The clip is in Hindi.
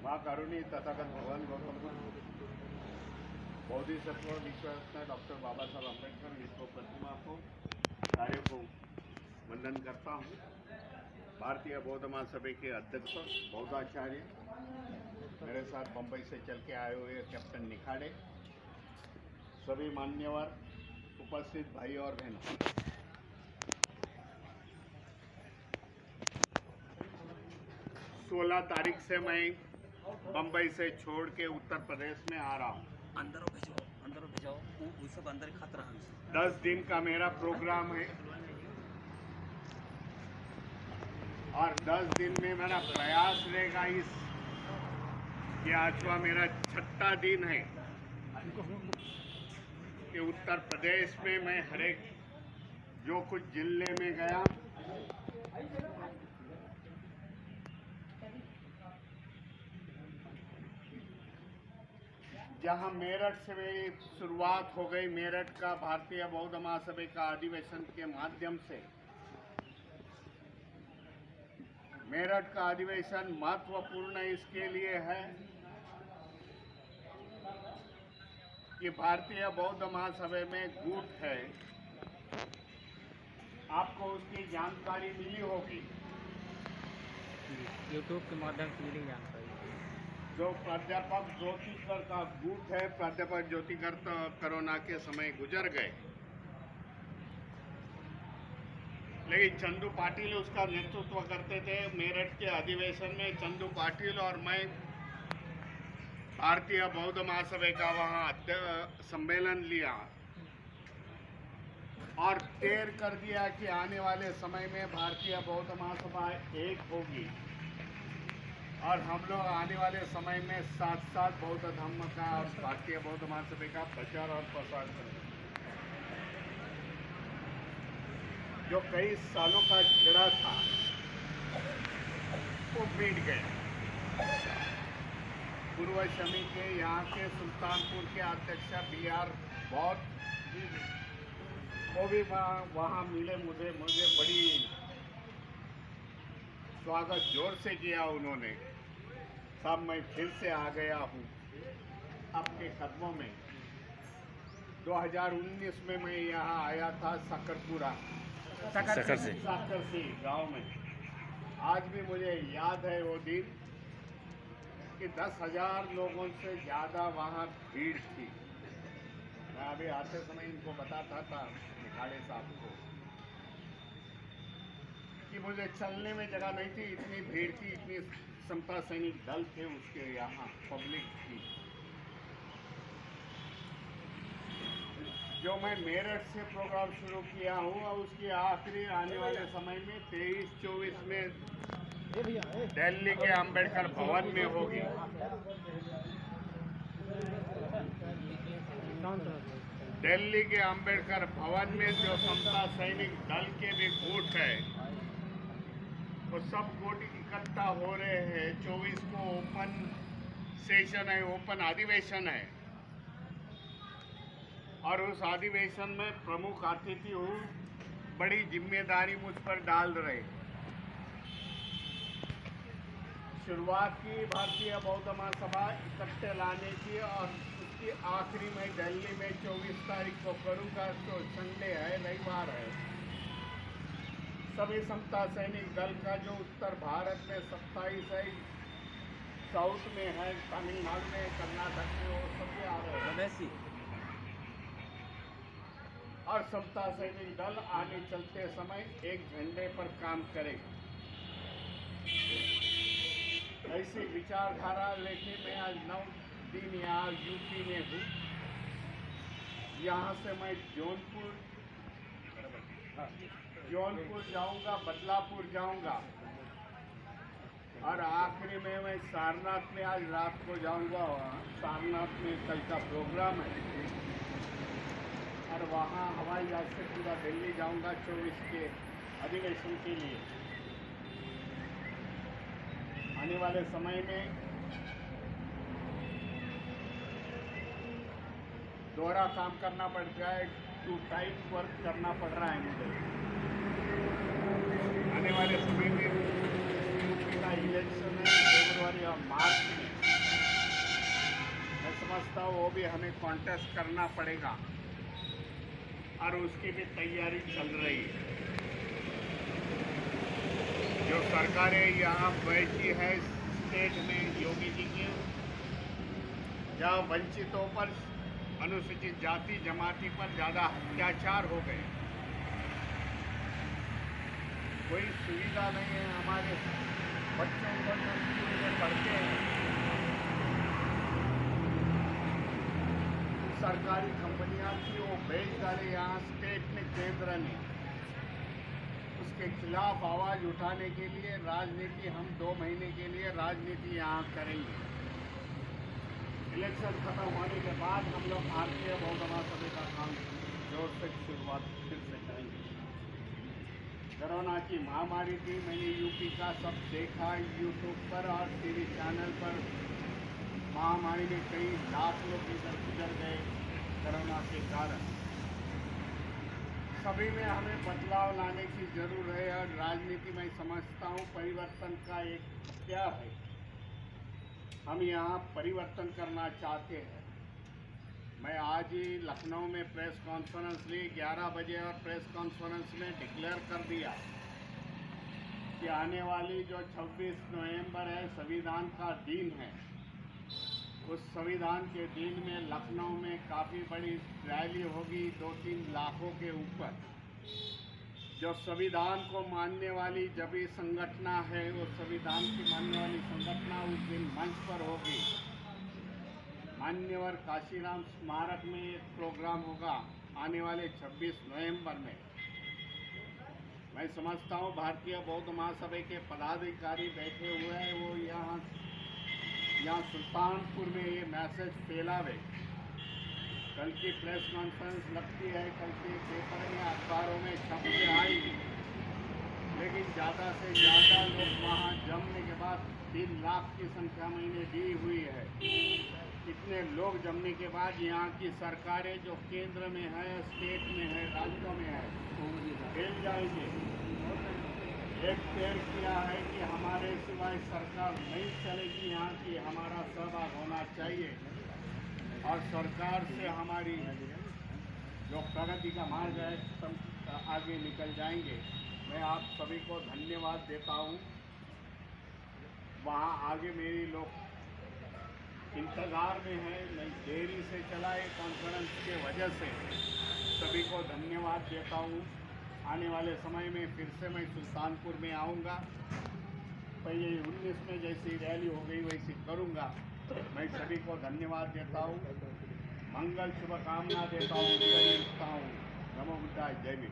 माँ कारुणी तथागत भगवान गौतम बुद्ध बोधिसत्व विश्वरत्न डॉक्टर बाबा साहब अम्बेडकर विश्व प्रतिमा को कार्य को वंदन करता हूँ। भारतीय बौद्ध महासभा के अध्यक्ष बौद्धाचार्य, मेरे साथ बम्बई से चल के आए हुए कैप्टन निखाड़े, सभी मान्यवर उपस्थित भाई और बहनों, 16 तारीख से मैं बम्बई से छोड़ के उत्तर प्रदेश में आ रहा हूँ। अंदर भेजाओ वो सब अंदर खतरा है। 10 दिन का मेरा प्रोग्राम है और 10 दिन में मेरा प्रयास रहेगा इस कि आजवा मेरा 6ठा दिन है कि उत्तर प्रदेश में मैं हर एक जो कुछ जिले में गया, जहां मेरठ से शुरुआत हो गई, मेरठ का भारतीय बौद्ध महासभा का अधिवेशन के माध्यम से। मेरठ का अधिवेशन महत्वपूर्ण इसके लिए है कि भारतीय बौद्ध महासभा में गुट है, आपको उसकी जानकारी मिली होगी, यूट्यूब के माध्यम से मिली जानकारी। जो प्राध्यापक ज्योतिकर का गुट है, प्राध्यापक ज्योतिकर तो कोरोना के समय गुजर गए, लेकिन चंदू पाटिल उसका नेतृत्व करते थे। मेरठ के अधिवेशन में चंदू पाटिल और मैं भारतीय बौद्ध महासभा का वहाँ सम्मेलन लिया और तय कर दिया कि आने वाले समय में भारतीय बौद्ध महासभा एक होगी और हम लोग आने वाले समय में साथ साथ बौद्ध धर्म का और भारतीय बौद्ध महासभा का प्रचार और प्रसार करेंगे। जो कई सालों का झगड़ा था वो मिट गया। पूर्व शमी के यहाँ के सुल्तानपुर के अध्यक्ष BR बौद्ध वो भी वहाँ मिले, मुझे बड़ी स्वागत जोर से किया उन्होंने। साहब मैं फिर से आ गया हूँ आपके कदमों में। 2019 में मैं यहाँ आया था साकरपुरा साकर से गांव में। आज भी मुझे याद है वो दिन कि 10,000 लोगों से ज़्यादा वहाँ भीड़ थी। मैं अभी आते समय इनको बताता था निखाड़े साहब को कि मुझे चलने में जगह नहीं थी, इतनी भीड़ थी, इतनी समता सैनिक दल थे उसके यहाँ, पब्लिक थी। जो मैं मेरठ से प्रोग्राम शुरू किया हूँ और उसकी आखिरी आने वाले समय में 23-24 में दिल्ली के अंबेडकर भवन में होगी। दिल्ली के अंबेडकर भवन में जो समता सैनिक दल के भी गुट है वो सब गुट इकट्ठा हो रहे हैं। 24 को ओपन सेशन है, ओपन अधिवेशन है और उस अधिवेशन में प्रमुख अतिथि हूँ। बड़ी जिम्मेदारी मुझ पर डाल रहे। शुरुआत की भारतीय बौद्ध महासभा इकट्ठे लाने की और उसकी आखिरी में दिल्ली में 24 तारीख को करूँगा। तो संडे है, रविवार है। सभी समता सैनिक दल का जो उत्तर भारत में 27 है, साउथ में है, तमिलनाडु में, कर्नाटक में, वो सभी आ रहे हैं और समता सैनिक दल आगे चलते समय एक झंडे पर काम करेगा। ऐसी विचारधारा लेके मैं आज 9 दिन यहाँ यूपी में हूँ। यहाँ से मैं जौनपुर जाऊँगा, बदलापुर जाऊँगा और आखिरी में मैं सारनाथ में आज रात को जाऊँगा। सारनाथ में कल का प्रोग्राम है और वहाँ हवाई जहाज से पूरा दिल्ली जाऊँगा 24 के अधिवेशन के लिए। आने वाले समय में दोहरा काम करना पड़ता है, 2 टाइम वर्क करना पड़ रहा है मुझे। आने वाले समय में यूपी का इलेक्शन है फरवरी और मार्च में। समझता हूँ वो भी हमें कॉन्टेस्ट करना पड़ेगा और उसकी भी तैयारी चल रही है। जो सरकारें यहाँ बैठी है स्टेट में योगी जी की, जहाँ वंचितों पर, अनुसूचित जाति जमाती पर ज़्यादा अत्याचार हो गए, कोई सुविधा नहीं है हमारे बच्चों को जो स्कूल में पढ़ते हैं, सरकारी कंपनियां थी वो बेच डाले यहाँ स्टेट ने, केंद्र ने। उसके खिलाफ आवाज़ उठाने के लिए राजनीति, हम 2 महीने के लिए राजनीति यहाँ करेंगे। इलेक्शन खत्म होने के बाद हम लोग भारतीय बौद्ध महासभा का काम जोर से शुरुआत फिर से करेंगे। कोरोना की महामारी थी, मैंने यूपी का सब देखा यूट्यूब पर और टीवी चैनल पर। महामारी में कई लाख लोग इधर गुजर गए कोरोना के कारण। सभी में हमें बदलाव लाने की जरूरत है और राजनीति में समझता हूँ परिवर्तन का एक हथियार है। हम यहाँ परिवर्तन करना चाहते हैं। मैं आज ही लखनऊ में प्रेस कॉन्फ्रेंस ली 11 बजे और प्रेस कॉन्फ्रेंस में डिक्लेयर कर दिया कि आने वाली जो 26 नवंबर है संविधान का दिन है, उस संविधान के दिन में लखनऊ में काफ़ी बड़ी रैली होगी 2-3 लाखों के ऊपर। जो संविधान को मानने वाली जब भी संगठना है, वो संविधान की मानने वाली संगठना उस दिन मंच पर होगी। मान्यवर काशीराम स्मारक में एक प्रोग्राम होगा आने वाले 26 नवंबर में। मैं समझता हूँ भारतीय बौद्ध महासभा के पदाधिकारी बैठे हुए हैं, वो यहाँ सुल्तानपुर में ये मैसेज फैलावे। कल की प्रेस कॉन्फ्रेंस लगती है, कल के पेपर में, अखबारों में छप के आएगी, लेकिन ज़्यादा से ज़्यादा लोग वहाँ जमने के बाद 3 लाख की संख्या मैंने दी हुई है। इतने लोग जमने के बाद यहाँ की सरकारें जो केंद्र में है, स्टेट में है, राज्यों में है, हिल जाएंगे। एक तय किया है कि हमारे सिवाय सरकार नहीं चलेगी, यहाँ की हमारा सहभाग होना चाहिए और सरकार से हमारी जो प्रगति का मार्ग है हम आगे निकल जाएंगे। मैं आप सभी को धन्यवाद देता हूँ। वहाँ आगे मेरी लोग इंतज़ार में है, मैं देरी से चला ये कॉन्फ्रेंस के वजह से सभी को धन्यवाद देता हूँ। आने वाले समय में फिर से मैं सुल्तानपुर में आऊँगा। पहले 19 में जैसी रैली हो गई वैसी करूँगा। मैं सभी को धन्यवाद देता हूँ, मंगल शुभकामना देता हूँ, जय हिंद, नमो बुद्धाय, जय भीम।